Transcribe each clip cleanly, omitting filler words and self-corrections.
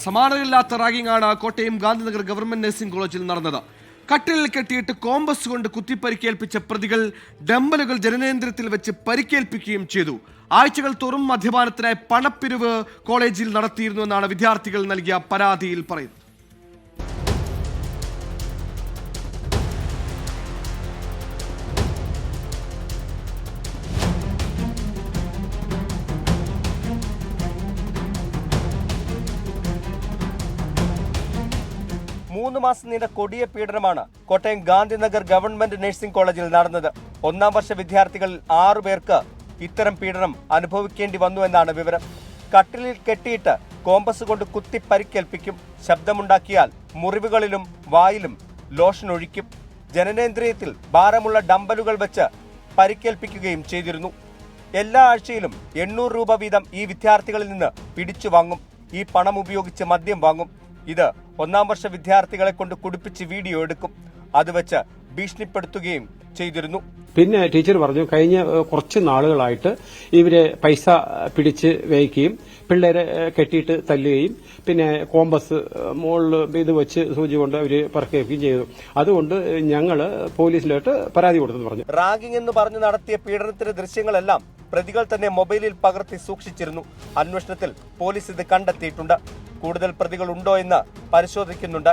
സമാനമില്ലാത്ത റാഗിംഗാണ് Kottayam Gandhinagar government nursing കോളേജിൽ നടന്നത്. കട്ടിലിൽ കെട്ടിയിട്ട് കോമ്പസ് കൊണ്ട് കുത്തിപ്പരിക്കേൽപ്പിച്ച പ്രതികൾ ഡംബലുകൾ ജനനേന്ദ്രത്തിൽ വെച്ച് പരിക്കേൽപ്പിക്കുകയും ചെയ്തു. ആഴ്ചകൾ തോറും മദ്യപാനത്തിനായി പണപ്പിരിവ് കോളേജിൽ നടത്തിയിരുന്നുവെന്നാണ് വിദ്യാർത്ഥികൾ നൽകിയ പരാതിയിൽ പറയുന്നത്. മൂന്ന് മാസം നീണ്ട കൊടിയ പീഡനമാണ് കോട്ടയം ഗാന്ധിനഗർ ഗവൺമെന്റ് നഴ്സിംഗ് കോളേജിൽ നടന്നത്. ഒന്നാം വർഷ വിദ്യാർത്ഥികളിൽ 6 പേർക്ക് ഇത്തരം പീഡനം അനുഭവിക്കേണ്ടി വന്നു എന്നാണ് വിവരം. കട്ടിലിൽ കെട്ടിയിട്ട് കോമ്പസ് കൊണ്ട് കുത്തി പരിക്കേൽപ്പിക്കും. ശബ്ദമുണ്ടാക്കിയാൽ മുറിവുകളിലും വായിലും ലോഷൻ ഒഴിക്കും. ജനനേന്ദ്രിയത്തിൽ ഭാരമുള്ള ഡംബലുകൾ വെച്ച് പരിക്കേൽപ്പിക്കുകയും ചെയ്തിരുന്നു. എല്ലാ ആഴ്ചയിലും 800 രൂപ വീതം ഈ വിദ്യാർത്ഥികളിൽ നിന്ന് പിടിച്ചു വാങ്ങും. ഈ പണം ഉപയോഗിച്ച് മദ്യം വാങ്ങും. ഇത് ഒന്നാം വർഷ വിദ്യാർത്ഥികളെ കൊണ്ട് കുടിപ്പിച്ച് വീഡിയോ എടുക്കും. അത് വെച്ച് ഭീഷണിപ്പെടുത്തുകയും ചെയ്തിരുന്നു. പിന്നെ ടീച്ചർ പറഞ്ഞു, കഴിഞ്ഞ കുറച്ച് നാളുകളായിട്ട് ഇവരെ പൈസ പിടിച്ച് വയ്ക്കുകയും പിള്ളേരെ കെട്ടിയിട്ട് തല്ലുകയും പിന്നെ കോമ്പസ് മുകളിൽ ഇത് വെച്ച് സൂചി കൊണ്ട് അവർ പറക്കുകയും ചെയ്തു. അതുകൊണ്ട് ഞങ്ങൾ പോലീസിലോട്ട് പരാതി കൊടുത്തെന്ന് പറഞ്ഞു. റാഗിംഗ് എന്ന് പറഞ്ഞു നടത്തിയ പീഡനത്തിന്റെ ദൃശ്യങ്ങളെല്ലാം പ്രതികൾ തന്നെ മൊബൈലിൽ പകർത്തി സൂക്ഷിച്ചിരുന്നു. അന്വേഷണത്തിൽ പോലീസ് ഇത് കണ്ടെത്തിയിട്ടുണ്ട്. കൂടുതൽ പ്രതികൾ ഉണ്ടോ എന്ന് പരിശോധിക്കുന്നുണ്ട്.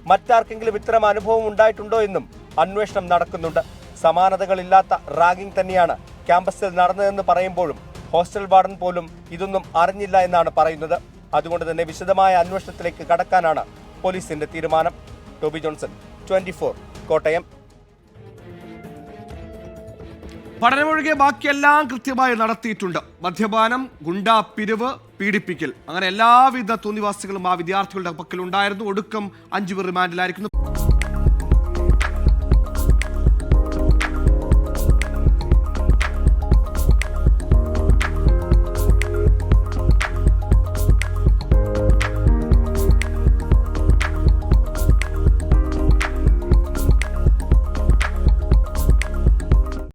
മറ്റാർക്കെങ്കിലും ഇത്തരം അനുഭവം ഉണ്ടായിട്ടുണ്ടോ എന്നും അന്വേഷണം നടക്കുന്നുണ്ട്. സമാനതകളില്ലാത്ത റാഗിംഗ് തന്നെയാണ് ക്യാമ്പസിൽ നടന്നതെന്ന് പറയുമ്പോഴും ഹോസ്റ്റൽ വാർഡൻ പോലും ഇതൊന്നും അറിഞ്ഞില്ല എന്നാണ് പറയുന്നത്. അതുകൊണ്ട് തന്നെ വിശദമായ അന്വേഷണത്തിലേക്ക് കടക്കാനാണ് പോലീസിന്റെ തീരുമാനം. Toby Johnson, 24 Kottayam. പഠനമൊഴികെ ബാക്കിയെല്ലാം കൃത്യമായി നടത്തിയിട്ടുണ്ട്. മദ്യപാനം, ഗുണ്ടാ പിരിവ്, പീഡിപ്പിക്കൽ, അങ്ങനെ എല്ലാവിധ തോന്നിവാസികളും ആ വിദ്യാർത്ഥികളുടെ പക്കലുണ്ടായിരുന്നു. ഒടുക്കം 5 പേർ റിമാൻഡിലായിരിക്കുന്നു.